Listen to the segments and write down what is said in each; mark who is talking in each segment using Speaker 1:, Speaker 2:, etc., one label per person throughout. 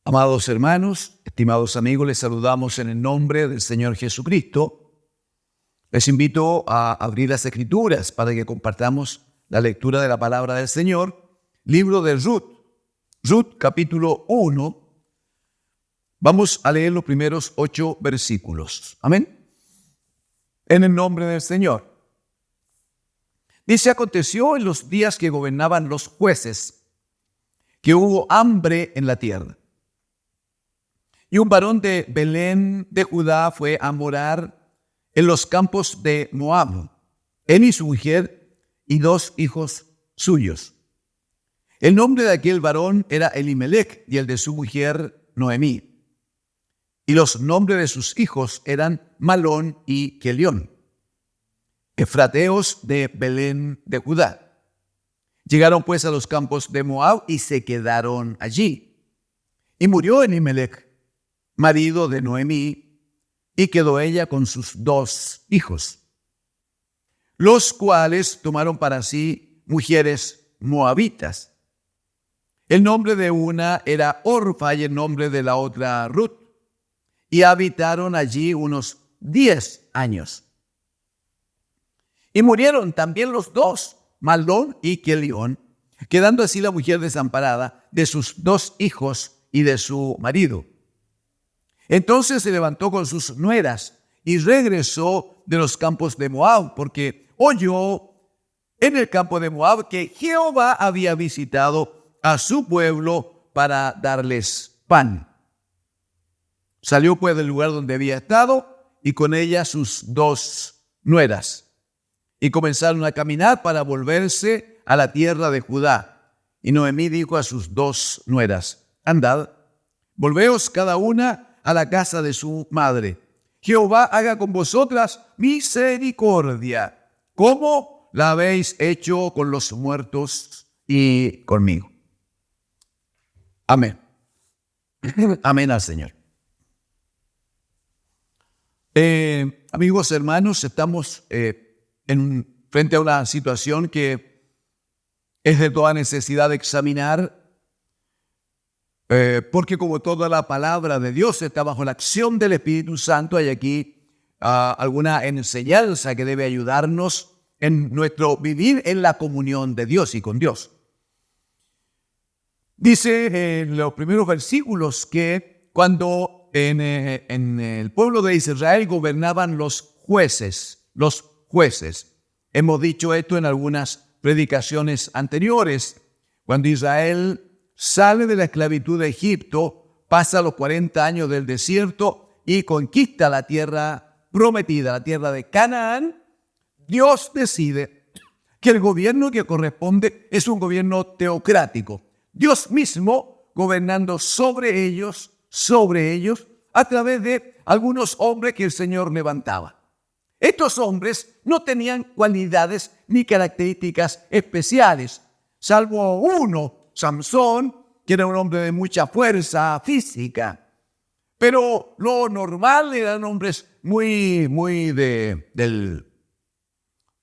Speaker 1: Amados hermanos, estimados amigos, les saludamos en el nombre del Señor Jesucristo. Les invito a abrir las Escrituras para que compartamos la lectura de la palabra del Señor. Libro de Ruth capítulo 1. Vamos a leer los primeros 8 versículos. Amén. En el nombre del Señor. Dice: aconteció en los días que gobernaban los jueces, que hubo hambre en la tierra. Y un varón de Belén de Judá fue a morar en los campos de Moab, él y su mujer y 2 hijos suyos. El nombre de aquel varón era Elimelech y el de su mujer Noemí. Y los nombres de sus hijos eran Malón y Kelión, efrateos de Belén de Judá. Llegaron pues a los campos de Moab y se quedaron allí. Y murió Elimelech, marido de Noemí, y quedó ella con sus 2 hijos, los cuales tomaron para sí mujeres moabitas. El nombre de una era Orfa y el nombre de la otra Ruth, y habitaron allí unos 10 años. Y murieron también los 2, Malón y Kelión, quedando así la mujer desamparada de sus 2 hijos y de su marido. Entonces se levantó con sus nueras y regresó de los campos de Moab, porque oyó en el campo de Moab que Jehová había visitado a su pueblo para darles pan. Salió pues del lugar donde había estado y con ella sus 2 nueras. Y comenzaron a caminar para volverse a la tierra de Judá. Y Noemí dijo a sus 2 nueras: andad, volveos cada una a la casa de su madre. Jehová haga con vosotras misericordia, como la habéis hecho con los muertos y conmigo. Amén. Amén al Señor. Amigos, hermanos, estamos frente a una situación que es de toda necesidad de examinar, porque como toda la palabra de Dios está bajo la acción del Espíritu Santo, hay aquí alguna enseñanza que debe ayudarnos en nuestro vivir en la comunión de Dios y con Dios. Dice en los primeros versículos que cuando en el pueblo de Israel gobernaban los jueces. Hemos dicho esto en algunas predicaciones anteriores. Cuando Israel sale de la esclavitud de Egipto, pasa los 40 años del desierto y conquista la tierra prometida, la tierra de Canaán. Dios decide que el gobierno que corresponde es un gobierno teocrático. Dios mismo gobernando sobre ellos, a través de algunos hombres que el Señor levantaba. Estos hombres no tenían cualidades ni características especiales, salvo uno, Samson, que era un hombre de mucha fuerza física. Pero lo normal eran hombres muy del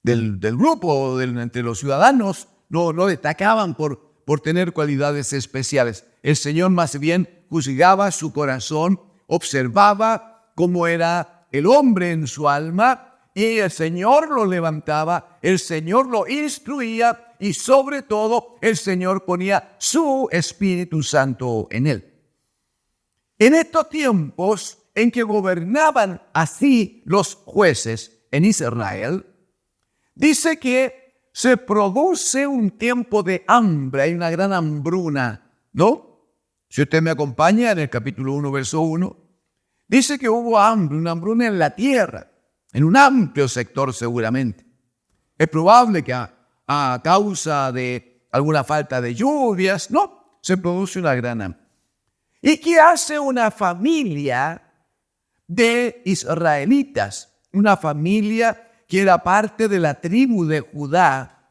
Speaker 1: grupo, entre los ciudadanos, no destacaban por tener cualidades especiales. El Señor más bien juzgaba su corazón, observaba cómo era el hombre en su alma, y el Señor lo levantaba, el Señor lo instruía y sobre todo el Señor ponía su Espíritu Santo en él. En estos tiempos en que gobernaban así los jueces en Israel, dice que se produce un tiempo de hambre, hay una gran hambruna, ¿no? Si usted me acompaña en el capítulo 1, verso 1, dice que hubo hambre, una hambruna en la tierra, en un amplio sector seguramente. Es probable que a causa de alguna falta de lluvias, no, se produce una gran hambre. ¿Y qué hace una familia de israelitas? Una familia que era parte de la tribu de Judá.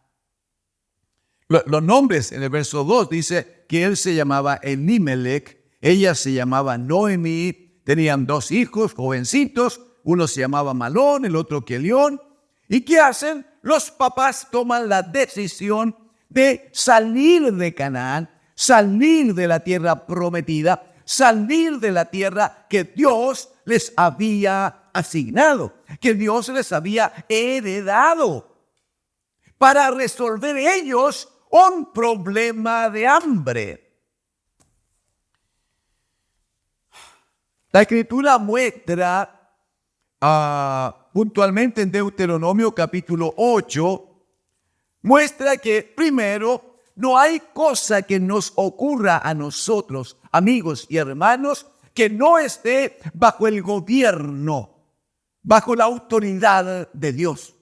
Speaker 1: Los nombres en el verso 2 dice que él se llamaba Elimelech, ella se llamaba Noemí, tenían 2 hijos jovencitos, uno se llamaba Malón, el otro Kelión. ¿Y qué hacen? Los papás toman la decisión de salir de Canaán, salir de la tierra prometida, salir de la tierra que Dios les había asignado, que Dios les había heredado, para resolver ellos un problema de hambre. La Escritura muestra puntualmente en Deuteronomio capítulo 8, muestra que primero no hay cosa que nos ocurra a nosotros, amigos y hermanos, que no esté bajo el gobierno, bajo la autoridad de Dios.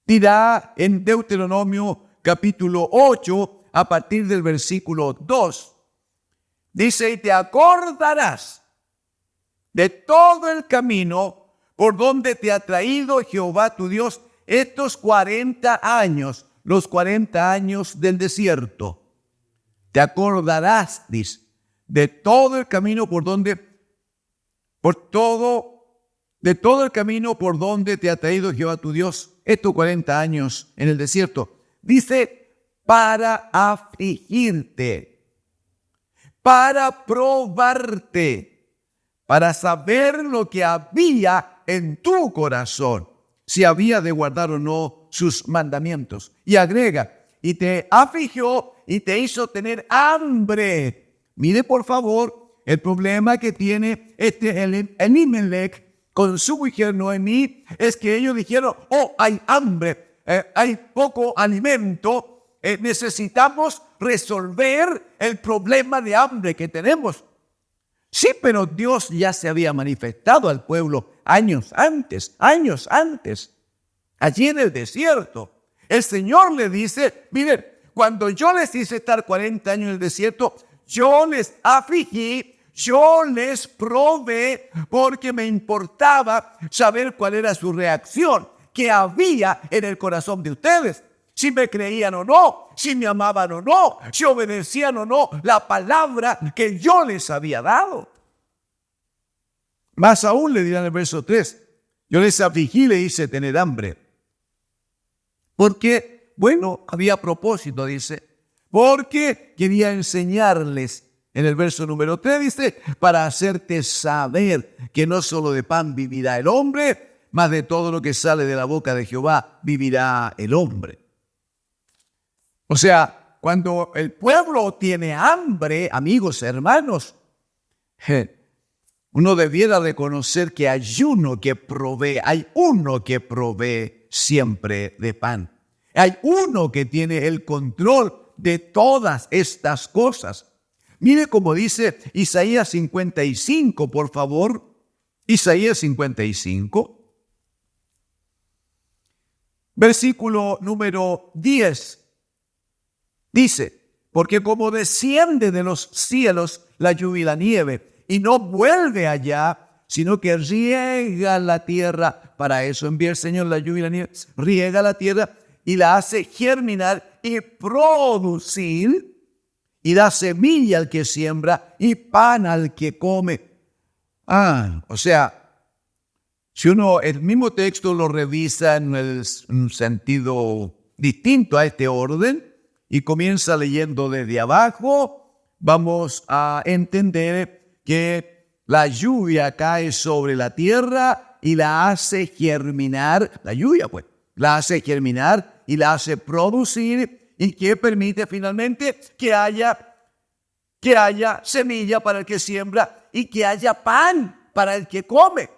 Speaker 1: Dirá en Deuteronomio capítulo 8, a partir del versículo 2, dice: y te acordarás de todo el camino por donde te ha traído Jehová tu Dios estos 40 años, los 40 años del desierto. Te acordarás, dice, de todo el camino de todo el camino por donde te ha traído Jehová tu Dios estos 40 años en el desierto. Dice, para afligirte, para probarte, para saber lo que había en tu corazón, si había de guardar o no sus mandamientos. Y agrega, y te afligió y te hizo tener hambre. Mire por favor el problema que tiene Elimelech con su mujer Noemí, es que ellos dijeron: oh, hay hambre, hay poco alimento, necesitamos resolver el problema de hambre que tenemos. Sí, pero Dios ya se había manifestado al pueblo años antes, allí en el desierto. El Señor le dice: miren, cuando yo les hice estar 40 años en el desierto, yo les afligí, yo les probé, porque me importaba saber cuál era su reacción, qué había en el corazón de ustedes. Si me creían o no, si me amaban o no, si obedecían o no la palabra que yo les había dado. Más aún le dirán en el verso 3, yo les afligí, le hice tener hambre. Porque, bueno, había propósito, dice, porque quería enseñarles. En el verso número 3 dice, para hacerte saber que no solo de pan vivirá el hombre, mas de todo lo que sale de la boca de Jehová vivirá el hombre. O sea, cuando el pueblo tiene hambre, amigos, hermanos, uno debiera reconocer que hay uno que provee siempre de pan. Hay uno que tiene el control de todas estas cosas. Mire cómo dice Isaías 55, por favor. Isaías 55, versículo número 10. Dice, porque como desciende de los cielos la lluvia y la nieve, y no vuelve allá, sino que riega la tierra. Para eso envía el Señor la lluvia y la nieve. Riega la tierra y la hace germinar y producir, y da semilla al que siembra y pan al que come. O sea, si uno el mismo texto lo revisa en un sentido distinto a este orden, y comienza leyendo desde abajo, vamos a entender que la lluvia cae sobre la tierra y la hace germinar, la lluvia pues, la hace germinar y la hace producir, y que permite finalmente que haya semilla para el que siembra y que haya pan para el que come.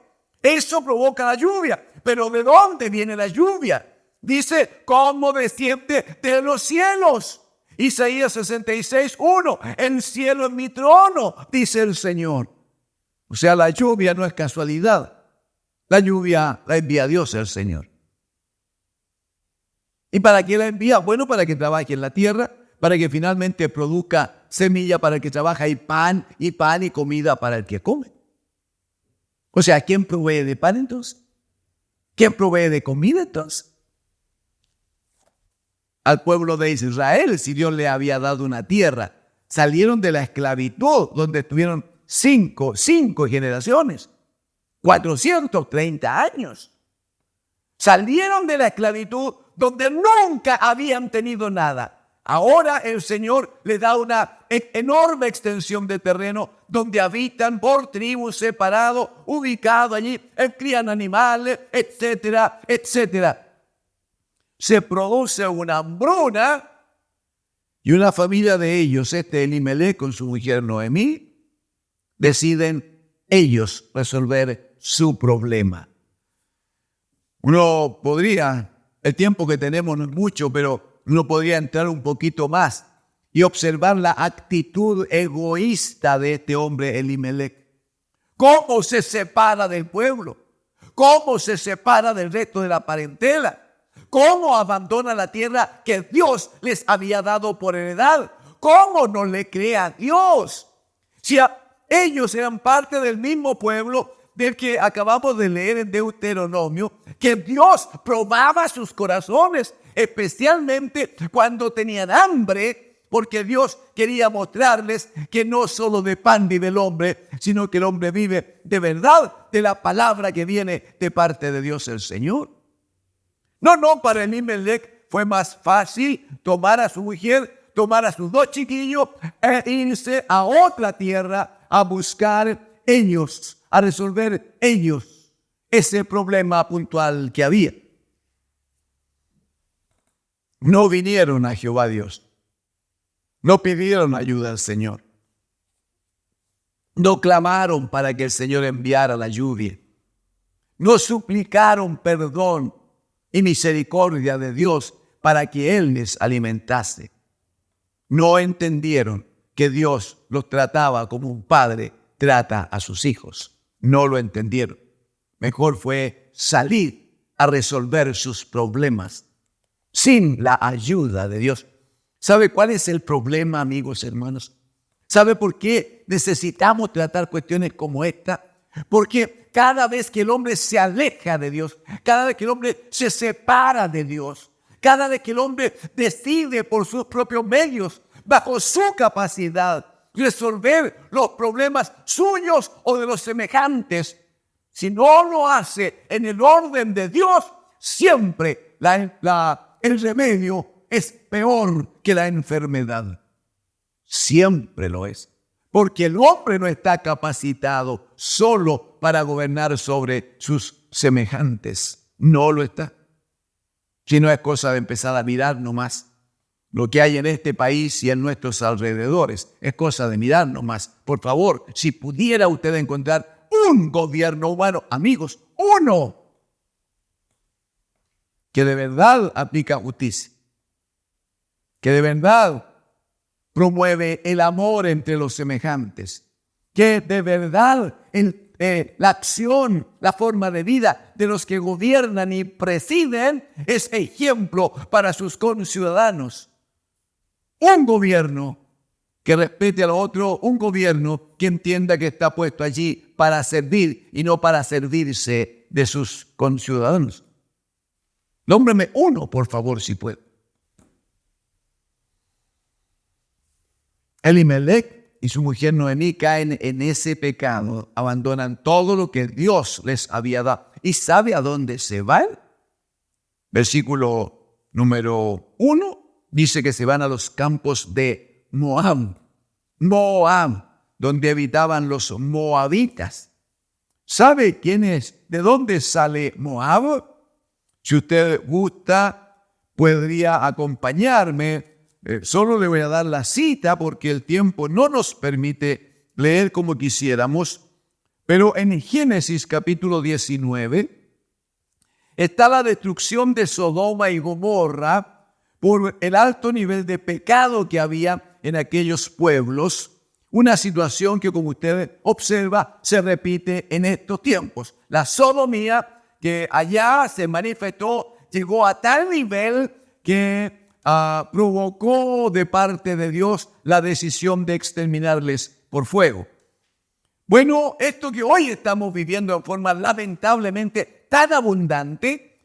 Speaker 1: Eso provoca la lluvia. Pero ¿de dónde viene la lluvia? Dice, ¿cómo desciende de los cielos? Isaías 66:1, el cielo es mi trono, dice el Señor. O sea, la lluvia no es casualidad. La lluvia la envía Dios, el Señor. ¿Y para qué la envía? Bueno, para que trabaje en la tierra, para que finalmente produzca semilla para el que trabaja y pan y comida para el que come. O sea, ¿quién provee de pan entonces? ¿Quién provee de comida entonces? Al pueblo de Israel, si Dios le había dado una tierra, salieron de la esclavitud, donde estuvieron cinco generaciones, 430 años. Salieron de la esclavitud donde nunca habían tenido nada. Ahora el Señor le da una enorme extensión de terreno donde habitan por tribus separados, ubicados allí, crían animales, etcétera, etcétera. Se produce una hambruna y una familia de ellos, Elimelec con su mujer Noemí, deciden ellos resolver su problema. Uno podría, el tiempo que tenemos no es mucho, pero uno podría entrar un poquito más y observar la actitud egoísta de este hombre Elimelec. ¿Cómo se separa del pueblo? ¿Cómo se separa del resto de la parentela? ¿Cómo abandona la tierra que Dios les había dado por heredad? ¿Cómo no le cree a Dios? Si ellos eran parte del mismo pueblo del que acabamos de leer en Deuteronomio, que Dios probaba sus corazones, especialmente cuando tenían hambre, porque Dios quería mostrarles que no solo de pan vive el hombre, sino que el hombre vive de verdad de la palabra que viene de parte de Dios el Señor. No, para Elimelec fue más fácil tomar a su mujer, tomar a sus 2 chiquillos e irse a otra tierra a buscar ellos, a resolver ellos ese problema puntual que había. No vinieron a Jehová Dios, no pidieron ayuda al Señor, no clamaron para que el Señor enviara la lluvia, no suplicaron perdón y misericordia de Dios para que Él les alimentase. No entendieron que Dios los trataba como un padre trata a sus hijos. No lo entendieron. Mejor fue salir a resolver sus problemas sin la ayuda de Dios. ¿Sabe cuál es el problema, amigos, hermanos? ¿Sabe por qué necesitamos tratar cuestiones como esta? Porque cada vez que el hombre se aleja de Dios, cada vez que el hombre se separa de Dios, cada vez que el hombre decide por sus propios medios, bajo su capacidad, resolver los problemas suyos o de los semejantes, si no lo hace en el orden de Dios, siempre el remedio es peor que la enfermedad. Siempre lo es. Porque el hombre no está capacitado solo para gobernar sobre sus semejantes. No lo está. Si no es cosa de empezar a mirar nomás lo que hay en este país y en nuestros alrededores. Es cosa de mirar nomás. Por favor, si pudiera usted encontrar un gobierno humano, amigos, uno, que de verdad aplica justicia, que de verdad promueve el amor entre los semejantes, que de verdad la acción, la forma de vida de los que gobiernan y presiden es ejemplo para sus conciudadanos. Un gobierno que respete a lo otro, un gobierno que entienda que está puesto allí para servir y no para servirse de sus conciudadanos. Nómbreme uno, por favor, si puede. Elimelec y su mujer Noemí caen en ese pecado, abandonan todo lo que Dios les había dado. ¿Y sabe a dónde se van? Versículo número 1 dice que se van a los campos de Moab, donde habitaban los moabitas. ¿Sabe de dónde sale Moab? Si usted gusta, podría acompañarme. Solo le voy a dar la cita porque el tiempo no nos permite leer como quisiéramos. Pero en Génesis capítulo 19 está la destrucción de Sodoma y Gomorra por el alto nivel de pecado que había en aquellos pueblos. Una situación que, como usted observa, se repite en estos tiempos. La sodomía que allá se manifestó llegó a tal nivel que provocó de parte de Dios la decisión de exterminarles por fuego. Bueno, esto que hoy estamos viviendo en forma lamentablemente tan abundante,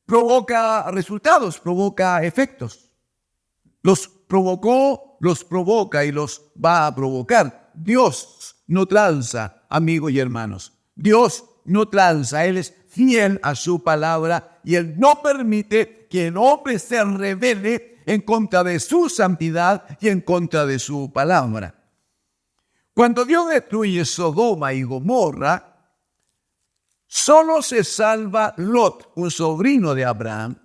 Speaker 1: provoca resultados, provoca efectos. Los provocó, los provoca y los va a provocar. Dios no tranza, amigos y hermanos. Dios no tranza, Él es fiel a su palabra y Él no permite que el hombre se revele en contra de su santidad y en contra de su palabra. Cuando Dios destruye Sodoma y Gomorra, solo se salva Lot, un sobrino de Abraham,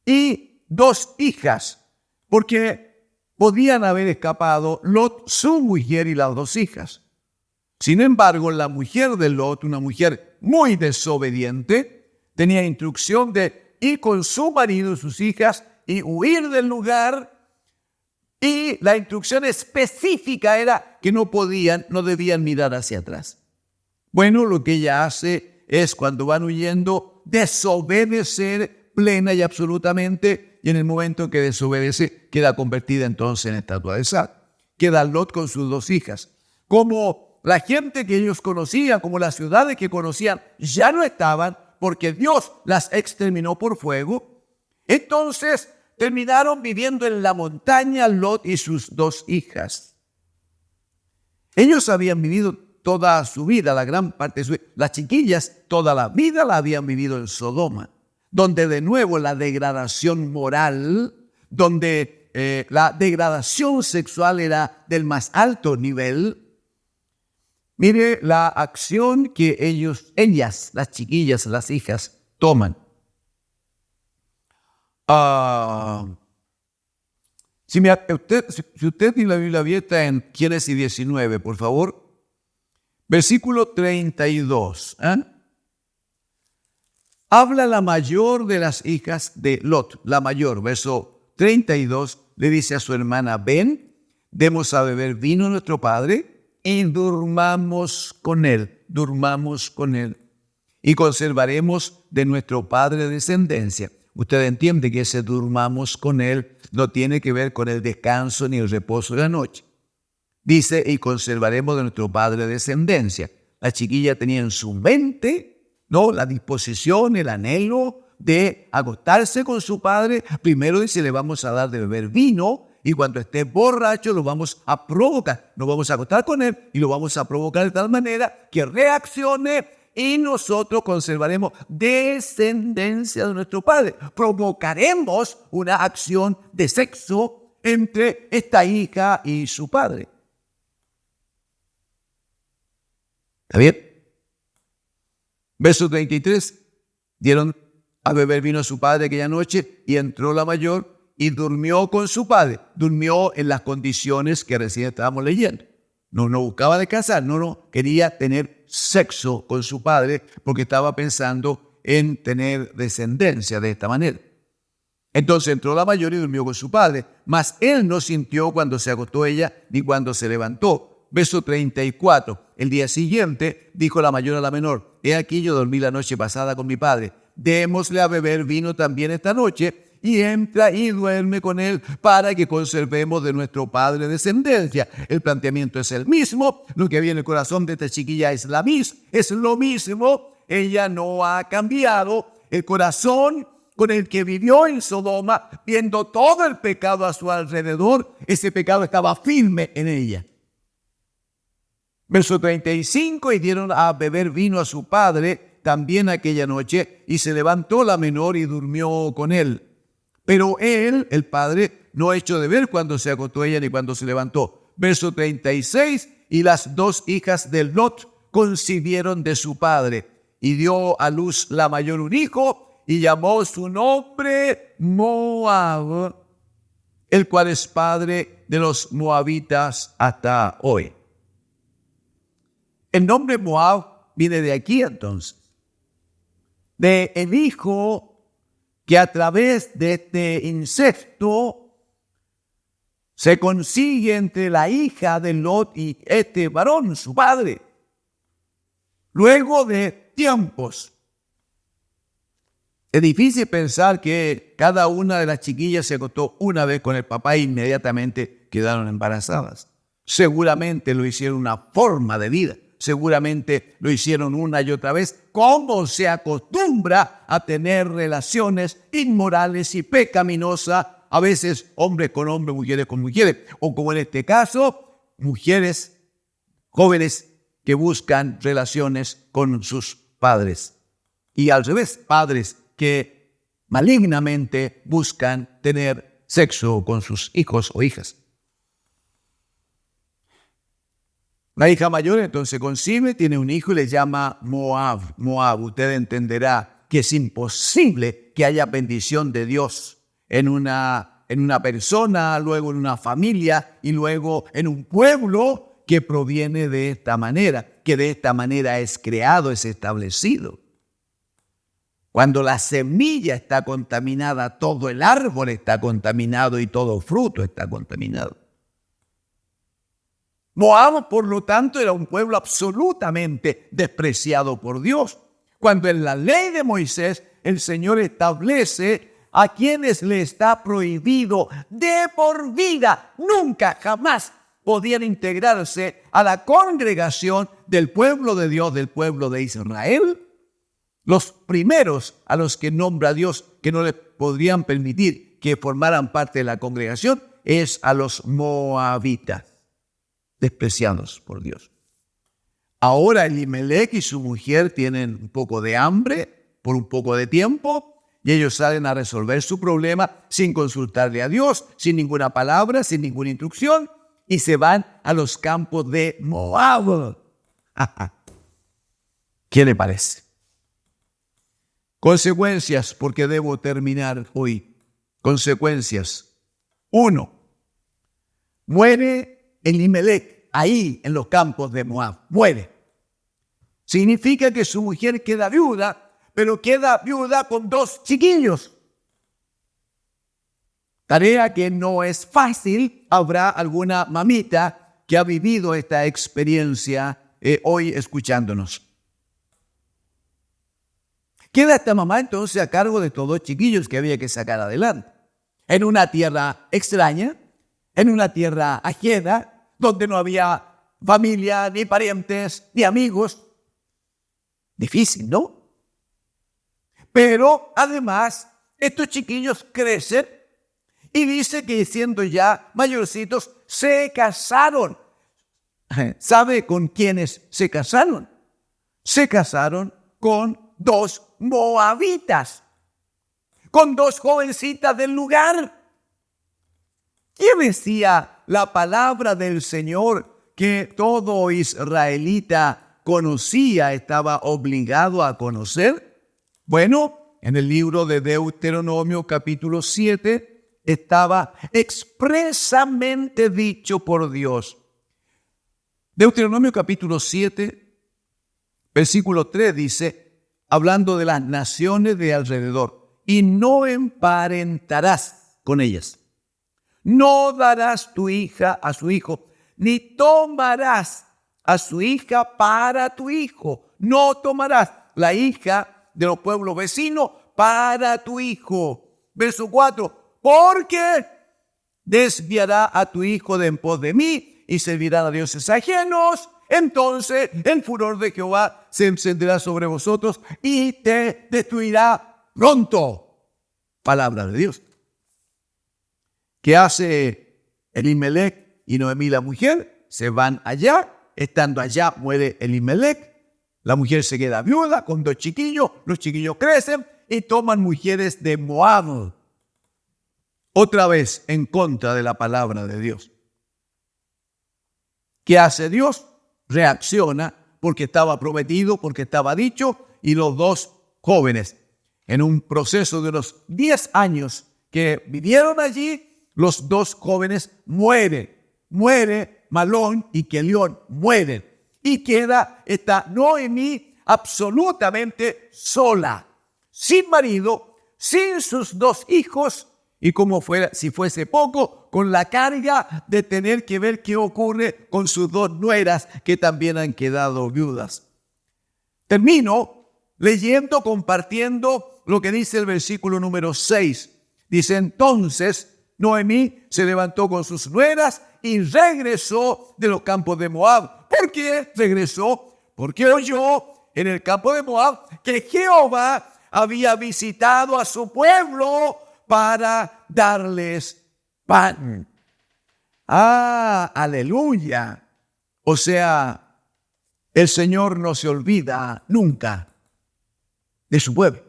Speaker 1: y 2 hijas, porque podían haber escapado Lot, su mujer y las 2 hijas. Sin embargo, la mujer de Lot, una mujer muy desobediente, tenía instrucción de ir con su marido y sus hijas y huir del lugar. Y la instrucción específica era que no debían mirar hacia atrás. Bueno, lo que ella hace es, cuando van huyendo, desobedecer plena y absolutamente, y en el momento en que desobedece, queda convertida entonces en estatua de sal. Queda Lot con sus 2 hijas. Como la gente que ellos conocían, como las ciudades que conocían, ya no estaban, porque Dios las exterminó por fuego, entonces terminaron viviendo en la montaña Lot y sus 2 hijas. Ellos habían vivido toda su vida, la gran parte de su vida. Las chiquillas toda la vida la habían vivido en Sodoma, donde de nuevo la degradación moral, donde la degradación sexual era del más alto nivel. Mire la acción que ellas, las chiquillas, las hijas, toman. Si usted tiene la Biblia abierta en Génesis 19, por favor, versículo 32. Habla la mayor de las hijas de Lot, la mayor, verso 32, le dice a su hermana: ven, demos a beber vino a nuestro padre y durmamos con él, y conservaremos de nuestro padre descendencia. Usted entiende que ese durmamos con él no tiene que ver con el descanso ni el reposo de la noche. Dice, y conservaremos de nuestro padre descendencia. La chiquilla tenía en su mente, ¿no?, la disposición, el anhelo de acostarse con su padre. Primero dice, le vamos a dar de beber vino, y cuando esté borracho lo vamos a provocar. Nos vamos a acostar con él y lo vamos a provocar de tal manera que reaccione, y nosotros conservaremos descendencia de nuestro padre. Provocaremos una acción de sexo entre esta hija y su padre. ¿Está bien? Verso 33. Dieron a beber vino a su padre aquella noche, y entró la mayor y durmió con su padre. Durmió en las condiciones que recién estábamos leyendo. No buscaba de casar, no quería tener sexo con su padre porque estaba pensando en tener descendencia de esta manera. Entonces entró la mayor y durmió con su padre, mas él no sintió cuando se acostó ella ni cuando se levantó. Verso 34. El día siguiente dijo la mayor a la menor: he aquí, yo dormí la noche pasada con mi padre, démosle a beber vino también esta noche, y entra y duerme con él para que conservemos de nuestro padre descendencia. El planteamiento es el mismo. Lo que había en el corazón de esta chiquilla es lo mismo. Ella no ha cambiado. El corazón con el que vivió en Sodoma, viendo todo el pecado a su alrededor, ese pecado estaba firme en ella. Verso 35, y dieron a beber vino a su padre también aquella noche, y se levantó la menor y durmió con él. Pero él, el padre, no echó de ver cuando se acostó ella ni cuando se levantó. Verso 36, y las 2 hijas de Lot concibieron de su padre, y dio a luz la mayor un hijo, y llamó su nombre Moab, el cual es padre de los moabitas hasta hoy. El nombre Moab viene de aquí entonces, de el hijo que a través de este incesto se consigue entre la hija de Lot y este varón, su padre. Luego de tiempos. Es difícil pensar que cada una de las chiquillas se acostó una vez con el papá e inmediatamente quedaron embarazadas. Seguramente lo hicieron una forma de vida. Seguramente lo hicieron una y otra vez, como se acostumbra a tener relaciones inmorales y pecaminosas, a veces hombres con hombres, mujeres con mujeres, o como en este caso, mujeres jóvenes que buscan relaciones con sus padres. Y al revés, padres que malignamente buscan tener sexo con sus hijos o hijas. La hija mayor entonces concibe, tiene un hijo y le llama Moab. Moab, usted entenderá que es imposible que haya bendición de Dios en una persona, luego en una familia y luego en un pueblo que proviene de esta manera, que de esta manera es creado, es establecido. Cuando la semilla está contaminada, todo el árbol está contaminado y todo fruto está contaminado. Moab, por lo tanto, era un pueblo absolutamente despreciado por Dios. Cuando en la ley de Moisés el Señor establece a quienes le está prohibido de por vida, nunca, jamás podían integrarse a la congregación del pueblo de Dios, del pueblo de Israel. Los primeros a los que nombra Dios que no les podrían permitir que formaran parte de la congregación es a los moabitas, despreciados por Dios. Ahora Elimelec y su mujer tienen un poco de hambre por un poco de tiempo y ellos salen a resolver su problema sin consultarle a Dios, sin ninguna palabra, sin ninguna instrucción, y se van a los campos de Moab. ¿Qué le parece? Consecuencias, porque debo terminar hoy. Consecuencias. 1. Muere Elimelec ahí en los campos de Moab. Muere. Significa que su mujer queda viuda, pero queda viuda con 2 chiquillos. Tarea que no es fácil. Habrá alguna mamita que ha vivido esta experiencia hoy escuchándonos. Queda esta mamá entonces a cargo de todos los chiquillos que había que sacar adelante. En una tierra extraña, en una tierra ajena, donde no había familia, ni parientes, ni amigos. Difícil, ¿no? Pero además, estos chiquillos crecen y dice que siendo ya mayorcitos, se casaron. ¿Sabe con quiénes se casaron? Se casaron con 2 moabitas, con 2 jovencitas del lugar. ¿Qué decía la palabra del Señor que todo israelita conocía, estaba obligado a conocer? Bueno, en el libro de Deuteronomio capítulo 7 estaba expresamente dicho por Dios. Deuteronomio capítulo 7, versículo 3 dice, hablando de las naciones de alrededor, y no emparentarás con ellas. No darás tu hija a su hijo, ni tomarás a su hija para tu hijo. No tomarás la hija de los pueblos vecinos para tu hijo. Verso 4, porque desviará a tu hijo de en pos de mí y servirán a dioses ajenos. Entonces el furor de Jehová se encenderá sobre vosotros y te destruirá pronto. Palabra de Dios. ¿Qué hace Elimelec y Noemí la mujer? Se van allá. Estando allá muere Elimelec. La mujer se queda viuda con 2 chiquillos. Los chiquillos crecen y toman mujeres de Moab. Otra vez en contra de la palabra de Dios. ¿Qué hace Dios? Reacciona porque estaba prometido, porque estaba dicho, y los 2 jóvenes, en un proceso de unos 10 años que vivieron allí, los 2 jóvenes mueren. Muere Malón y Kelión, mueren. Y queda esta Noemí absolutamente sola, sin marido, sin sus 2 hijos, y como fuera, si fuese poco, con la carga de tener que ver qué ocurre con sus 2 nueras que también han quedado viudas. Termino leyendo, compartiendo lo que dice el versículo número 6. Dice, entonces Noemí se levantó con sus nueras y regresó de los campos de Moab. ¿Por qué regresó? Porque oyó en el campo de Moab que Jehová había visitado a su pueblo para darles pan. Aleluya. O sea, el Señor no se olvida nunca de su pueblo.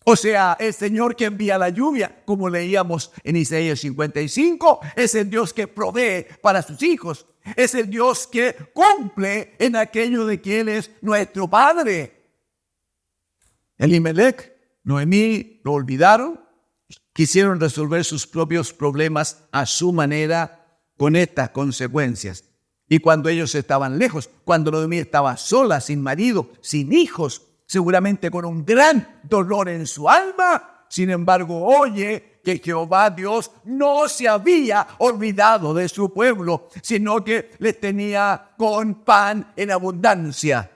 Speaker 1: O sea, el Señor que envía la lluvia, como leíamos en Isaías 55, es el Dios que provee para sus hijos. Es el Dios que cumple en aquello de que Él es nuestro Padre. Elimelech, Noemí lo olvidaron, quisieron resolver sus propios problemas a su manera con estas consecuencias. Y cuando ellos estaban lejos, cuando Noemí estaba sola, sin marido, sin hijos, seguramente con un gran dolor en su alma, sin embargo, oye que Jehová Dios no se había olvidado de su pueblo, sino que les tenía con pan en abundancia.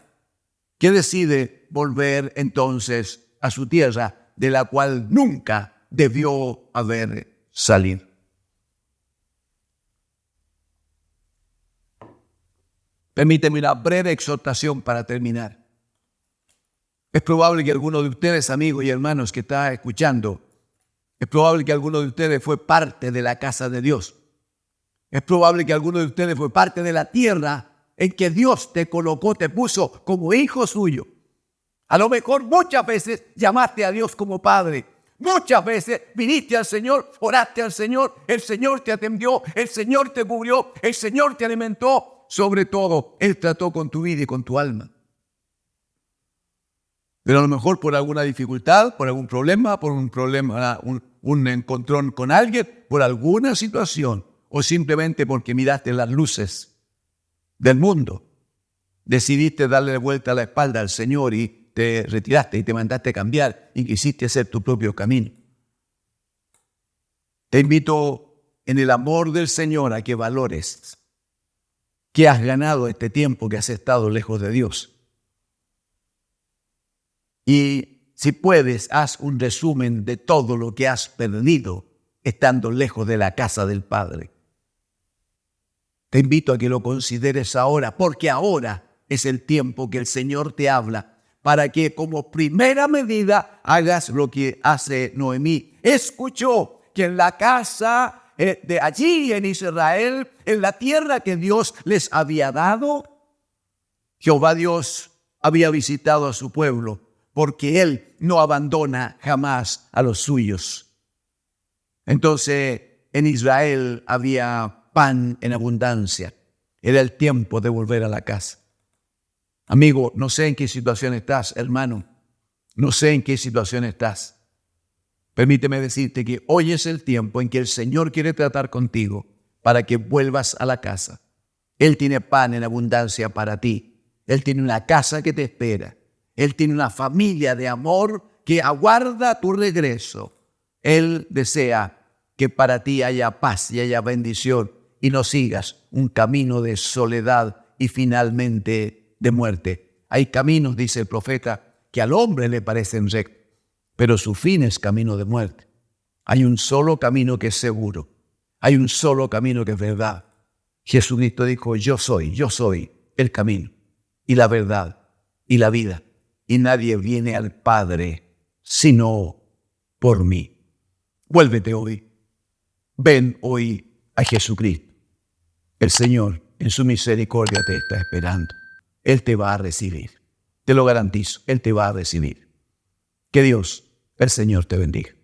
Speaker 1: Que decide volver entonces a su tierra, de la cual nunca debió haber salido. Permíteme una breve exhortación para terminar. Es probable que alguno de ustedes, amigos y hermanos que está escuchando, es probable que alguno de ustedes fue parte de la casa de Dios. Es probable que alguno de ustedes fue parte de la tierra en que Dios te colocó, te puso como hijo suyo. A lo mejor muchas veces llamaste a Dios como Padre. Muchas veces viniste al Señor, oraste al Señor, el Señor te atendió, el Señor te cubrió, el Señor te alimentó. Sobre todo, Él trató con tu vida y con tu alma. Pero a lo mejor por alguna dificultad, por algún problema, un encontrón con alguien, por alguna situación, o simplemente porque miraste las luces del mundo, decidiste darle vuelta a la espalda al Señor y te retiraste y te mandaste cambiar y quisiste hacer tu propio camino. Te invito en el amor del Señor a que valores que has ganado este tiempo que has estado lejos de Dios. Y si puedes, haz un resumen de todo lo que has perdido estando lejos de la casa del Padre. Te invito a que lo consideres ahora, porque ahora es el tiempo que el Señor te habla, para que como primera medida hagas lo que hace Noemí. Escuchó que en la casa de allí en Israel, en la tierra que Dios les había dado, Jehová Dios había visitado a su pueblo, porque Él no abandona jamás a los suyos. Entonces, en Israel había pan en abundancia. Era el tiempo de volver a la casa. Amigo, no sé en qué situación estás, hermano. No sé en qué situación estás. Permíteme decirte que hoy es el tiempo en que el Señor quiere tratar contigo para que vuelvas a la casa. Él tiene pan en abundancia para ti. Él tiene una casa que te espera. Él tiene una familia de amor que aguarda tu regreso. Él desea que para ti haya paz y haya bendición y no sigas un camino de soledad y finalmente de muerte. Hay caminos, dice el profeta, que al hombre le parecen rectos, pero su fin es camino de muerte. Hay un solo camino que es seguro. Hay un solo camino que es verdad. Jesucristo dijo, yo soy el camino y la verdad y la vida. Y nadie viene al Padre sino por mí. Vuélvete hoy. Ven hoy a Jesucristo. El Señor en su misericordia te está esperando. Él te va a recibir. Te lo garantizo, Él te va a recibir. Que Dios, el Señor, te bendiga.